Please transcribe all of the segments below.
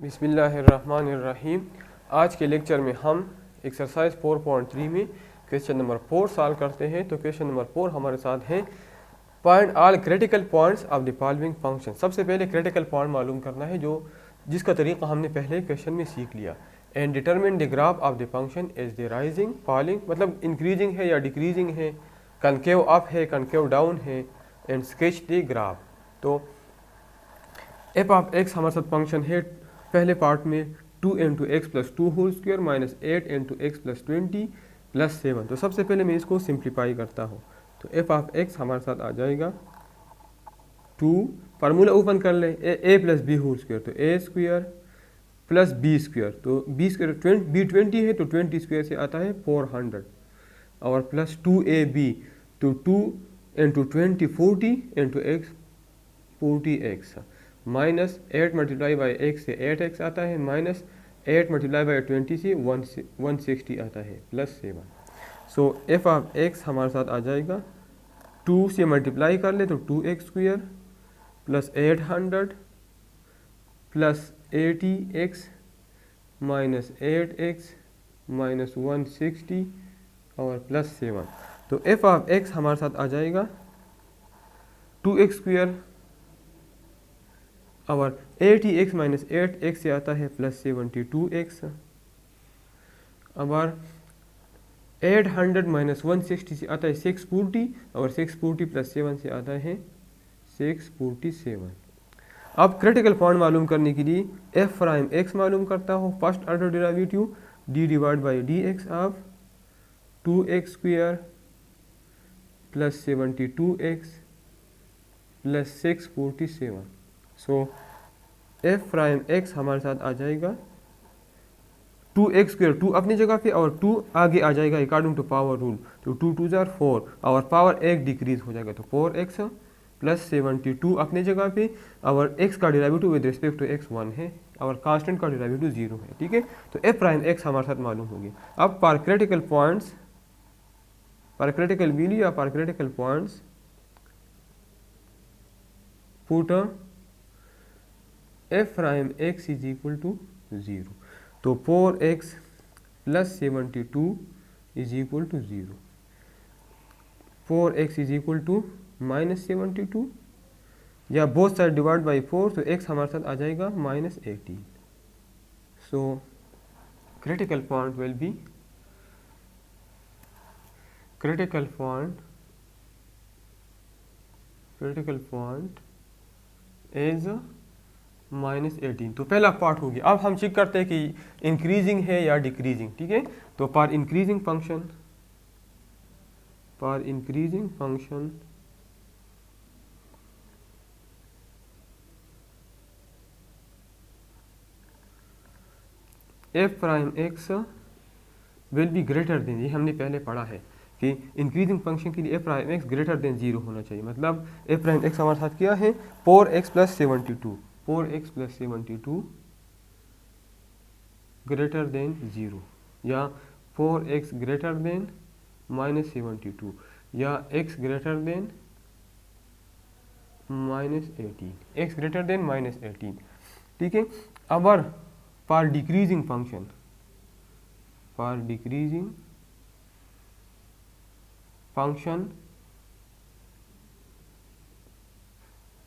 बिस्मिल्लाहिर्रहमानिर्रहीम। आज के लेक्चर में हम एक्सरसाइज 4.3 में क्वेश्चन नंबर 4 सॉल्व करते हैं। तो क्वेश्चन नंबर 4 हमारे साथ है, find all critical points of the following function. सबसे पहले क्रिटिकल पॉइंट मालूम करना है जिसका तरीका हमने पहले क्वेश्चन में सीख लिया। And determine the graph of the function is the rising, falling मतलब इंक्रीजिंग है या डिक्रीजिंग है, कनकेव अप है, कनकेव डाउन है, एंड स्केच द ग्राफ। तो एफ ऑफ एक्स हमारे साथ फंक्शन है पहले पार्ट में 2 into x plus 2 whole square minus 8 into x plus 20 plus 7। तो सबसे पहले मैं इसको सिंप्लीफाई करता हूँ। तो एफ ऑफ एक्स हमारे साथ आ जाएगा 2, फार्मूला ओपन कर ले, ए प्लस बी होल स्क्वायर, तो ए स्क्वायर प्लस बी स्क्वायर, तो बी स्क्वायर बी 20 है तो 20 स्क्वायर से आता है 400, और प्लस 2ab, तो 2 into 20 40 into x 40x, minus 8 multiply by x से 8x आता है, माइनस 8 मल्टीप्लाई बाई 20 से 160 आता है, plus 7। So F of x हमारे साथ आ जाएगा 2 से मल्टीप्लाई कर ले तो 2x square plus 800 plus 80x minus 8x minus 160 और प्लस 7। तो एफ ऑफ एक्स हमारे साथ आ जाएगा 2x स्क्वायर और 80x माइनस 8x से आता है प्लस 72x, और 800 माइनस 160 से आता है 640, और 640 प्लस 7 से आता है 647। अब क्रिटिकल पॉइंट मालूम करने के लिए एफ प्राइम एक्स मालूम करता हूँ। First order derivative D divide by D x of 2x square plus 72x plus 647। So F prime x हमारे साथ आ जाएगा 2x स्क्वायर, 2 अपनी जगह पे और 2 आगे आ जाएगा अकॉर्डिंग टू पावर रूल, तो 2 2 जार 4 और पावर 1 डिक्रीज हो जाएगा, तो 4x प्लस 72 अपनी जगह पे, और x का derivative with respect to x 1 है और कांस्टेंट का डेरिवेटिव 0 है। ठीक है, तो एफ प्राइम एक्स हमारे साथ मालूम हो गया। अब पर क्रिटिकल पॉइंट्स, पर क्रिटिकल वैल्यू या पर critical points put f prime x is equal to 0। तो 4x plus 72 is equal to 0, 4x is equal to minus 72, या बोथ साइड डिवाइड बाई 4, तो x हमारे साथ आ जाएगा minus 18। So critical point will be, critical point is minus 18। तो पहला part हो गया। अब हम चेक करते हैं कि इंक्रीजिंग है या डिक्रीजिंग। ठीक है, तो पर increasing function F prime x will be greater than, ये हमने पहले पढ़ा है कि इंक्रीजिंग फंक्शन के लिए F prime x greater than 0 होना चाहिए। मतलब एफ प्राइम एक्स हमारे साथ क्या है 4x plus 72, 4x plus 72 greater than 0, या 4x ग्रेटर देन माइनस 72, या x greater than minus 18, x greater than minus 18। ठीक है, अबर पर decreasing function,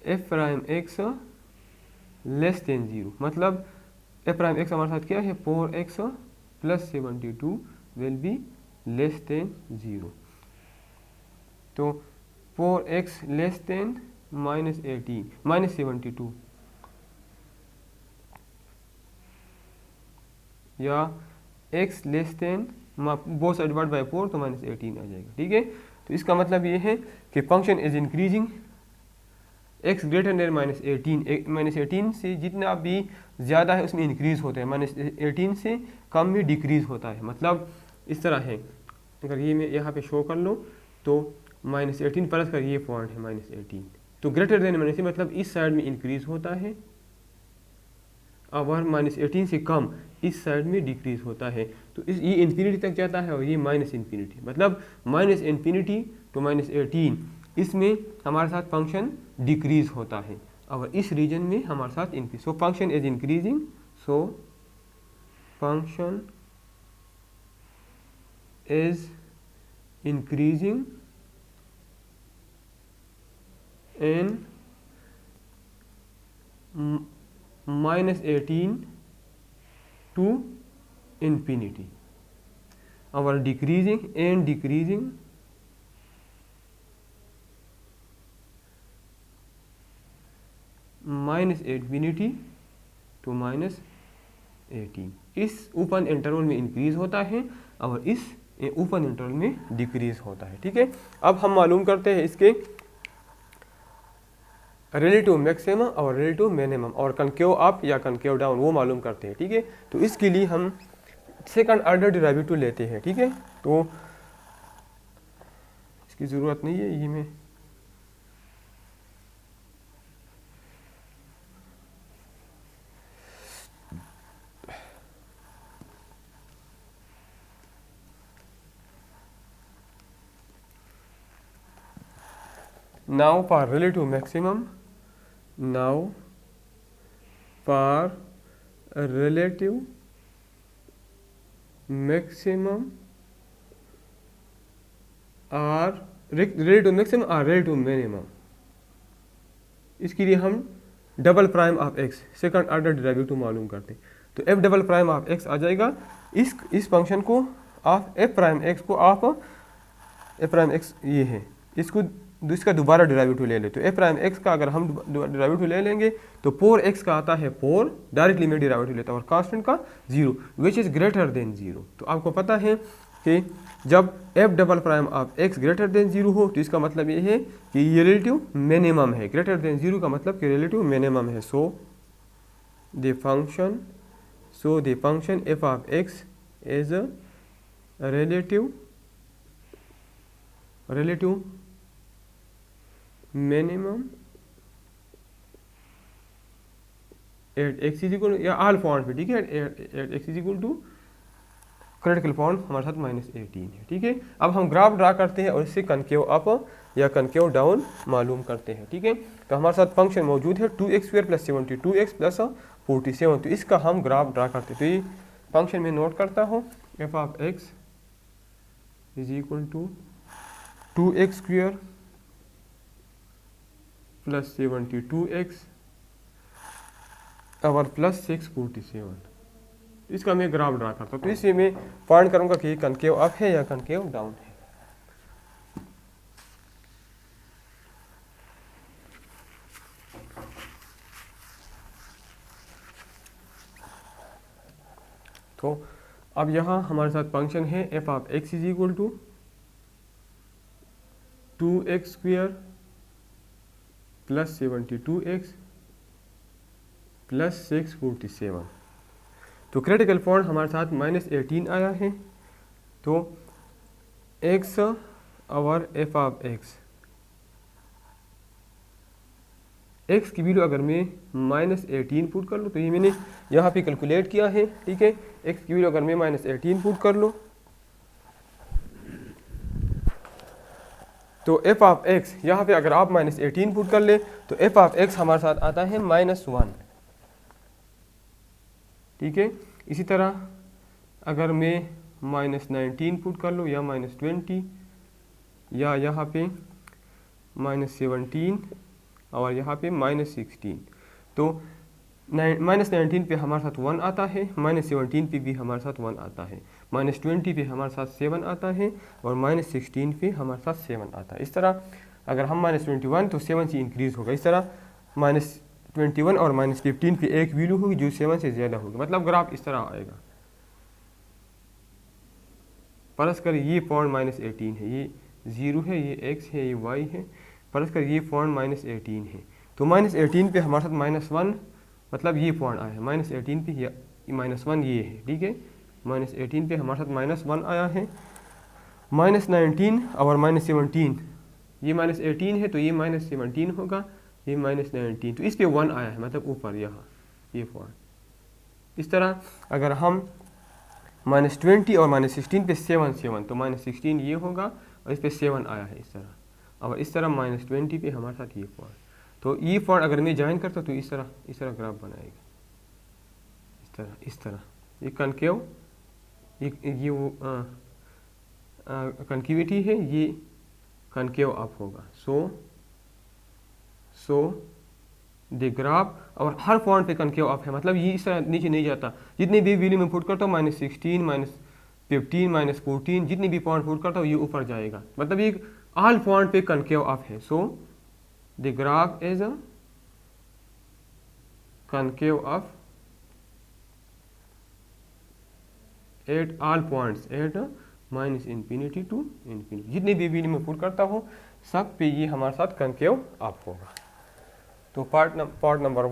F prime x less than 0, मतलब एफ प्राइम एक्स हमारे साथ क्या है 4x plus 72 will be less than 0। तो 4x less than minus 18 minus 72, या x less than both side divide by 4, तो माइनस 18 आ जाएगा। ठीक है, तो इसका मतलब ये है कि function is increasing, x greater than minus 18, minus 18 से जितना भी ज़्यादा है उसमें इंक्रीज होता है, माइनस 18 से कम में डिक्रीज होता है। मतलब इस तरह है, अगर ये मैं यहाँ पे शो कर लूँ तो माइनस 18 प्लस कर ये पॉइंट है माइनस 18, तो ग्रेटर देन माइनस, मतलब इस साइड में इंक्रीज होता है, और माइनस 18 से कम इस साइड में डिक्रीज होता है। तो ये इन्फिनिटी तक जाता है और ये माइनस इन्फिनिटी, मतलब माइनस इन्फिनिटी टू माइनस 18, इसमें हमारे साथ फंक्शन डिक्रीज होता है, और इस रीजन में हमारे साथ increase. So function is increasing, so function is increasing in -18 to infinity, our decreasing and decreasing -infinity to -18, इस ओपन इंटरवल में इंक्रीज होता है और इस ओपन इंटरवल में डिक्रीज होता है। ठीक है, अब हम मालूम करते हैं इसके रिलेटिव मैक्सिमम और रिलेटिव मिनिमम और कनकेव अप या कनकेव डाउन वो मालूम करते हैं। ठीक है, तो इसके लिए हम सेकंड ऑर्डर डेरिवेटिव लेते हैं। ठीक है, तो इसकी ज़रूरत नहीं है, ये मैं now for relative maximum, now for relative maximum or relative maximum or relative minimum, इसके लिए हम double prime of X second order derivative मालूम करते हैं। तो F double prime of X आ जाएगा, इस फंक्शन को ऑफ एफ प्राइम एक्स को ऑफ एफ प्राइम एक्स ये है, इसका दोबारा डेरिवेटिव ले ले। तो एफ प्राइम एक्स का अगर हम डेरिवेटिव ले लेंगे तो 4x का आता है 4, डायरेक्टली मैं डेरिवेटिव लेता हूँ, और कांस्टेंट का 0 विच इज़ ग्रेटर देन 0। तो आपको पता है कि जब f double prime of x greater than 0 हो तो इसका मतलब ये है कि ये रिलेटिव मिनिमम है। ग्रेटर देन 0 का मतलब कि रिलेटिव मिनिमम है। So the function f of x is relative minimum at x is equal या ऑल पॉइंट पे। ठीक है, at x is equal to critical point हमारे साथ -18 है। ठीक है, अब हम ग्राफ ड्रा करते हैं और इससे कनकेव अप या कनकेव डाउन मालूम करते हैं। ठीक है, तो हमारे साथ फंक्शन मौजूद है 2x² + 72x + 47। तो इसका हम ग्राफ ड्रा करते हैं। तो ये फंक्शन में नोट करता हूँ, f of x is equal to 2x² + 72x और +647। इसका मैं ग्राफ ड्रा करता हूँ। तो इससे मैं फाइंड करूँगा कि कनकेव अप है या कनकेव डाउन है। तो अब यहाँ हमारे साथ फंक्शन है f of x is equal to 2x² + 72x + 647। तो क्रिटिकल पॉइंट हमारे साथ -18 आया है। तो x और एफ ऑफ एक्स की वैल्यू अगर मैं -18 पुट कर लूँ, तो ये मैंने यहाँ पे कैलकुलेट किया है। ठीक है, x की वैल्यू अगर मैं -18 पुट कर लूँ तो एफ ऑफ एक्स यहाँ पे अगर आप -18 पुट कर ले तो एफ ऑफ एक्स हमारे साथ आता है -1। ठीक है, इसी तरह अगर मैं -19 पुट कर लूँ या -20 या यहाँ पे -17 और यहाँ पे -16, तो -19 पे हमारे साथ 1 आता है, -17 पे भी हमारे साथ 1 आता है, -20 पे हमारे साथ 7 आता है और -16 पे हमारे साथ 7 आता है। इस तरह अगर हम -21 तो 7 से इंक्रीज़ होगा। इस तरह -21 और -15 पे एक वैल्यू होगी जो 7 से ज़्यादा होगी। मतलब ग्राफ इस तरह आएगा। फर्ज कर ये पॉइंट -18 है, ये 0 है, ये x है, ये y है। फर्ज कर ये पॉइंट -18 है, तो -18 पे हमारे साथ -1 मतलब ये पॉइंट आया है। -18 पे -1 ये है। ठीक है, -18 पे हमारे साथ -1 आया है। -19 और -17, ये -18 है तो ये -17 होगा, ये -19, तो इस पे 1 आया है मतलब ऊपर यहाँ ये पॉइंट। इस तरह अगर हम -20 और -16 पे 7 तो -16 ये होगा और इस पे 7 आया है इस तरह, और इस तरह -20 पे हमारे साथ ये पॉइंट। तो ये पॉइंट अगर मैं ज्वाइन करता तो इस तरह ग्राफ बनाएगा इस इस तरह ये कनकेव, ये वो कनकेविटी है, ये कनकेव अप होगा। सो द ग्राफ और हर पॉइंट पे कनकेव अप है, मतलब ये इस तरह नीचे नहीं जाता। जितनी भी वैल्यू में पुट करता हूँ -16 -15 -14 जितनी भी पॉइंट पुट करता हूँ ये ऊपर जाएगा, मतलब ये ऑल पॉइंट पे कनकेव अप है। So the graph is a concave up at all points at -infinity to infinity। जितनी भी वैल्यू में पुट करता हूँ सब पे ये हमारे साथ कनकेव अप होगा। तो पार्ट नंबर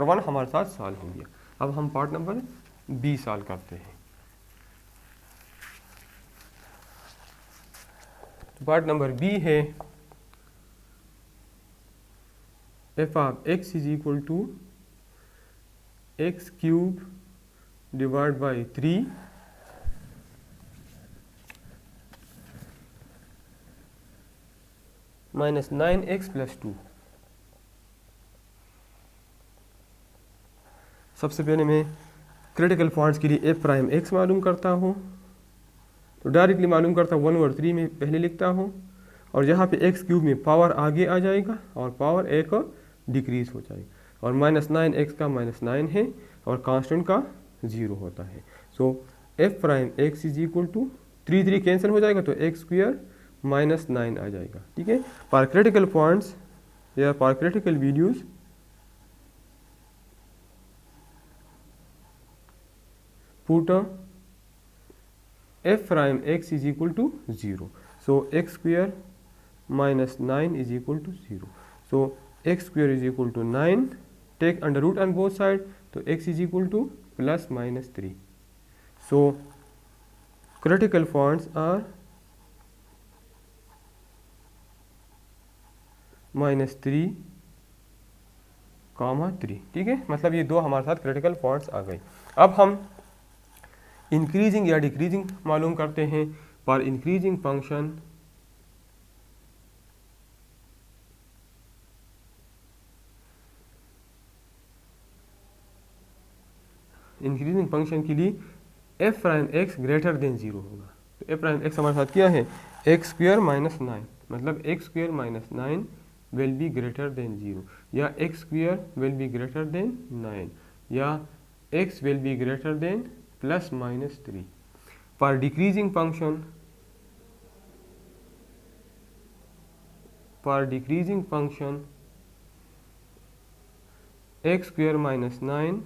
वन हमारे साथ सॉल्व हो गया। अब हम पार्ट नंबर बी सॉल्व करते हैं। तो पार्ट नंबर बी है f of x is equal to x cube divided by 3 minus 9x plus 2। सबसे पहले मैं क्रिटिकल पॉइंट्स के लिए f प्राइम x मालूम करता हूँ, तो डायरेक्टली मालूम करता हूँ 1/3 में पहले लिखता हूँ, और यहाँ पे x क्यूब में पावर आगे आ जाएगा और पावर एक डिक्रीज हो जाएगा, और -9x का -9 है और कांस्टेंट का 0 होता है। So f prime x is equal to 3 cancel हो जाएगा तो x स्क्वायर -9 आ जाएगा। ठीक है, पर क्रिटिकल पॉइंट्स या पर critical values put f prime x is equal to 0। So x square -9 is equal to 0। So x square is equal to 9, take under root on both side, तो x is equal to +-3। So critical points are -3, -3। ठीक है, मतलब ये दो हमारे साथ critical points आ गए। अब हम इंक्रीजिंग या डिक्रीजिंग मालूम करते हैं। पर इंक्रीजिंग फंक्शन के लिए f prime x greater than 0 होगा। तो f प्राइम x हमारे साथ क्या है, x स्क्वायर -9, मतलब x square -9 will be greater than 0, या x square will be greater than 9, या x will be greater than +-3। पर decreasing function x square -9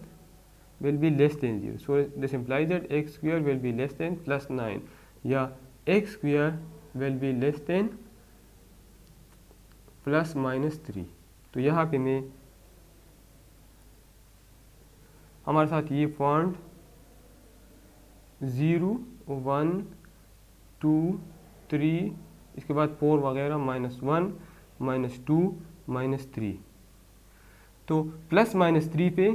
will be less than 0. So this implies that x square will be less than +9, या x square will be less than +-3। तो यहाँ पे मैं हमारे साथ ये पॉइंट 0, 1, 2, 3, इसके बाद 4 वगैरह, -1, -2, -3। तो +-3 पे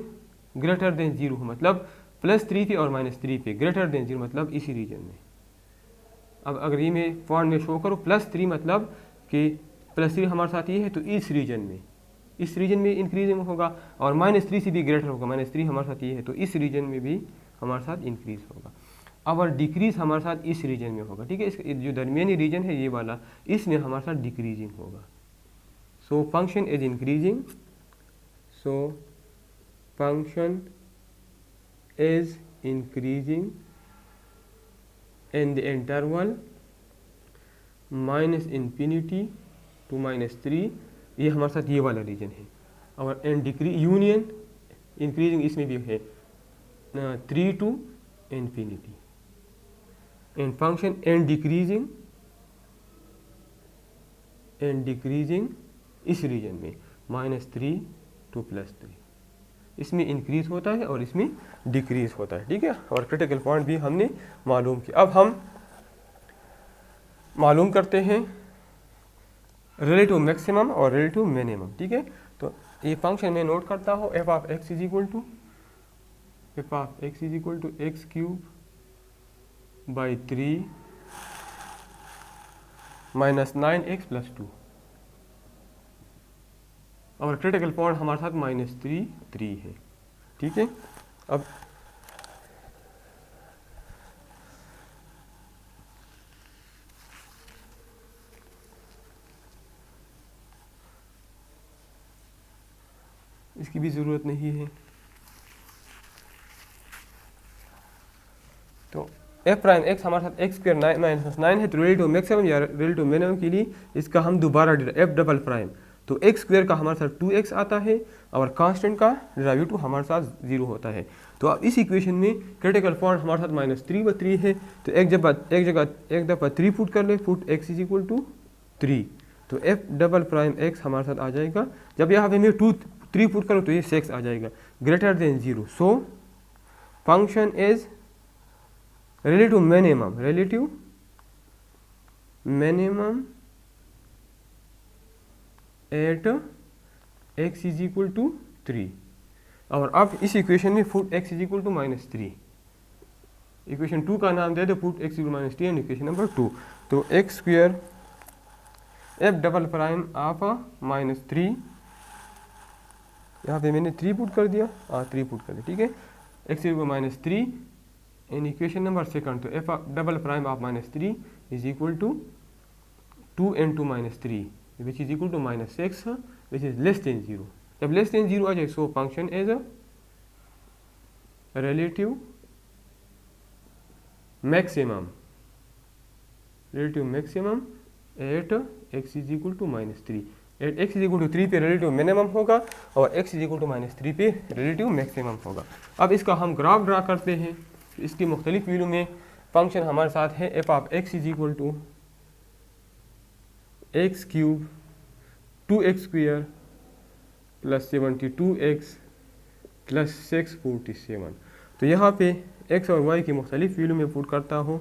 ग्रेटर देन 0 हो, मतलब +3 पे और -3 पे ग्रेटर देन 0, मतलब इसी रीजन में। अब अगर ये मैं पॉइंट में शो करूँ +3, मतलब कि +3 हमारे साथ ये है, तो इस रीजन में इंक्रीजिंग होगा, और -3 से भी ग्रेटर होगा, -3 हमारे साथ ये है, तो इस रीजन में भी हमारे साथ इंक्रीज होगा। और डिक्रीज हमारे साथ इस रीजन में होगा। ठीक है, इसका जो दरमियानी रीजन है ये वाला, इसमें हमारे साथ डिक्रीजिंग होगा। So function is increasing, so function is increasing in the interval -∞ to -3, ये हमारे साथ ये वाला रीजन है। और एंड यूनियन इंक्रीजिंग इसमें भी है 3 to ∞, and function and decreasing इस रीजन में -3 to +3, इसमें इंक्रीज होता है और इसमें डिक्रीज होता है। ठीक है, और क्रिटिकल पॉइंट भी हमने मालूम किया। अब हम मालूम करते हैं रिलेटिव मैक्सिमम और रिलेटिव मिनिमम। ठीक है, तो ये फंक्शन मैं नोट करता हूँ, f of x is equal to x cube by 3 -9x + 2, और क्रिटिकल पॉइंट हमारे साथ -3 है। ठीक है, अब इसकी भी ज़रूरत नहीं है। तो एफ प्राइम एक्स हमारे साथ एक्स स्क्वायर 9 है, तो रिलेटिव मैक्सिमम या रिलेटिव मिनिमम के लिए इसका हम दोबारा एफ डबल प्राइम, तो एक्स स्क्वायर का हमारे साथ 2x आता है और कांस्टेंट का डेरिवेटिव हमारे साथ 0 होता है। तो अब इस इक्वेशन में क्रिटिकल पॉइंट हमारे साथ -3/3 है, तो एक दफ़ा 3 पुट कर ले, put x is equal to 3, तो एफ डबल प्राइम एक्स हमारे साथ आ जाएगा। जब यहाँ पे मैं 3 पुट करूँ तो ये 6 आ जाएगा, greater than 0। So function is relative minimum at x is equal to 3। और अब इस इक्वेशन में put x is equal to -3, equation 2 का नाम दे दो put x equal to -3 and equation number 2। तो x square F double prime of -3, यहाँ पे मैंने 3 पुट कर दिया, 3 पुट कर दिया, ठीक है। x equal -3 in equation number 2, तो f double prime of -3 is equal to 2 into -3 which is equal to -6 which is less than 0। जब less than 0 आ जाए so function is a relative maximum at x is equal to -3। At x is equal to 3 पे relative minimum होगा और x is equal to -3 पे relative maximum होगा। अब इसका हम ग्राफ ड्रा करते हैं। इसकी मुख्तलिफ वैल्यू में फंक्शन हमारे साथ है f of x is equal to x cube 2x square plus 72x plus 647। तो यहाँ पे x और y की मुख्तलिफ वैल्यू में पुट करता हूँ,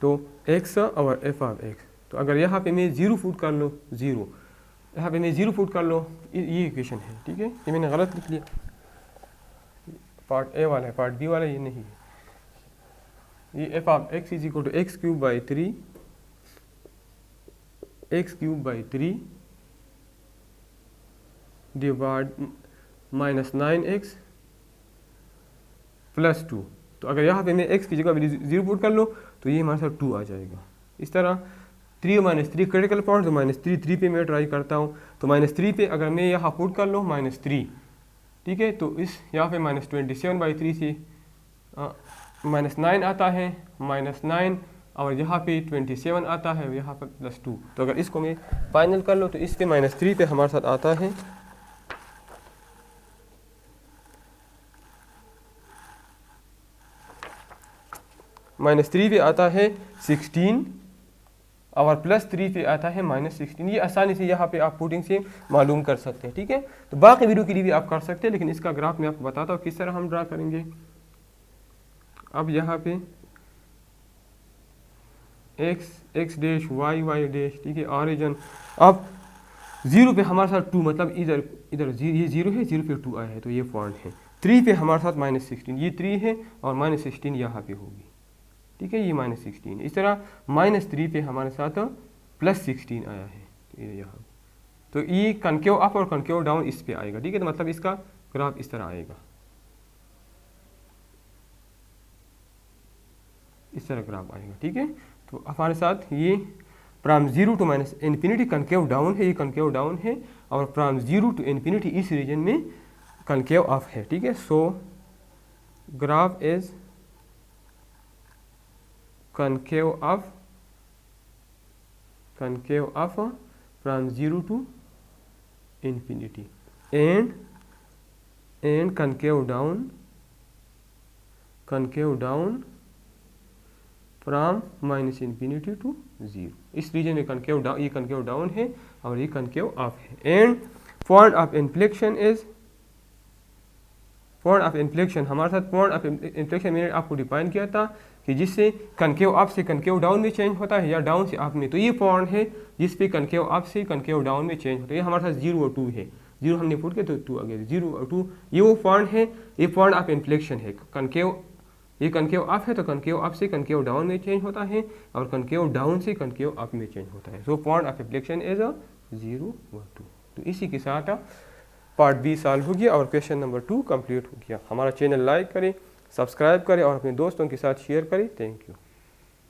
तो x और एफ ऑफ एक्स, तो अगर यहाँ पे मैं 0 पुट कर लो, 0 यहाँ पे मैं 0 पुट कर लो, ये इक्वेशन है, ठीक है। ये मैंने गलत लिख लिया, पार्ट ए वाला है, पार्ट बी वाला ये नहीं है। ये f of x is equal to x cube by 3 divide -9x plus 2। तो अगर यहाँ पे मैं x की जगह 0 पुट कर लो तो ये हमारे साथ 2 आ जाएगा। इस तरह 3 और -3 क्रिटिकल पॉइंट, तो -3 पे मैं ट्राई करता हूँ, तो -3 पे अगर मैं यहाँ पुट कर लो -3, ठीक है, तो इस यहाँ पे -27/3 से -9 आता है, -9 और यहाँ पे 27 आता है, यहाँ पर +2। तो अगर इसको मैं फाइनल कर लो तो इस पे -3 पे हमारे साथ आता है -3 पे आता है 16 और +3 पे आता है -16। ये आसानी से यहाँ पे आप पुटिंग से मालूम कर सकते हैं, ठीक है। तो बाकी वीडियो के लिए भी आप कर सकते हैं, लेकिन इसका ग्राफ मैं आपको बताता हूँ किस तरह हम ड्रा करेंगे। अब यहाँ पे x डैश y डैश, ठीक है, ऑरिजिन। अब 0 पे हमारे साथ 2, मतलब इधर ये 0 है, 0 पे 2 आया है, तो ये पॉइंट है। 3 पे हमारे साथ -16, ये 3 है और -16 यहाँ पे होगी, ठीक है, ये -16। इस तरह -3 पे हमारे साथ +16 आया है, तो ये यहाँ, तो ये कनकेव अप और कनकेव डाउन इस पे आएगा, ठीक है। तो मतलब इसका ग्राफ इस तरह आएगा, इस तरह ग्राफ आएगा, ठीक है। तो हमारे साथ ये from 0 to -infinity concave down है, ये कनकेव डाउन है, और फ्रॉम 0 टू इन्फिनिटी इस रीजन में कनकेव अप है, ठीक है। So graph is concave up from 0 to infinity and concave down from -infinity to 0। इस रीजन में concave डाउन, ये concave डाउन है और ये concave अप है। And point of inflection is, point of inflection हमारे साथ, पॉइंट ऑफ इन्फ्लेक्शन मैंने आपको डिफाइन किया था कि जिससे कनकेव अप से कनकेव डाउन में चेंज होता है या डाउन से अप में। तो ये पॉइंट है जिस पे कनकेव अप से कनकेव डाउन में चेंज होता है। ये हमारे साथ 0 और 2 है, 0 हमने पुट किया तो 2 आ गया, 0 और 2 ये वो पॉइंट है, ये पॉइंट ऑफ इन्फ्लेक्शन है। कनकेव, ये कनकेव अप है तो कनकेव अप से कनकेव डाउन में चेंज होता है और कनकेव डाउन से कनकेव अप में चेंज होता है। So point of inflection is 0 और 2। तो इसी के साथ पार्ट बी सॉल्व हो गया और क्वेश्चन नंबर 2 कंप्लीट हो गया। हमारा चैनल लाइक करें, सब्सक्राइब करें और अपने दोस्तों के साथ शेयर करें। Thank you.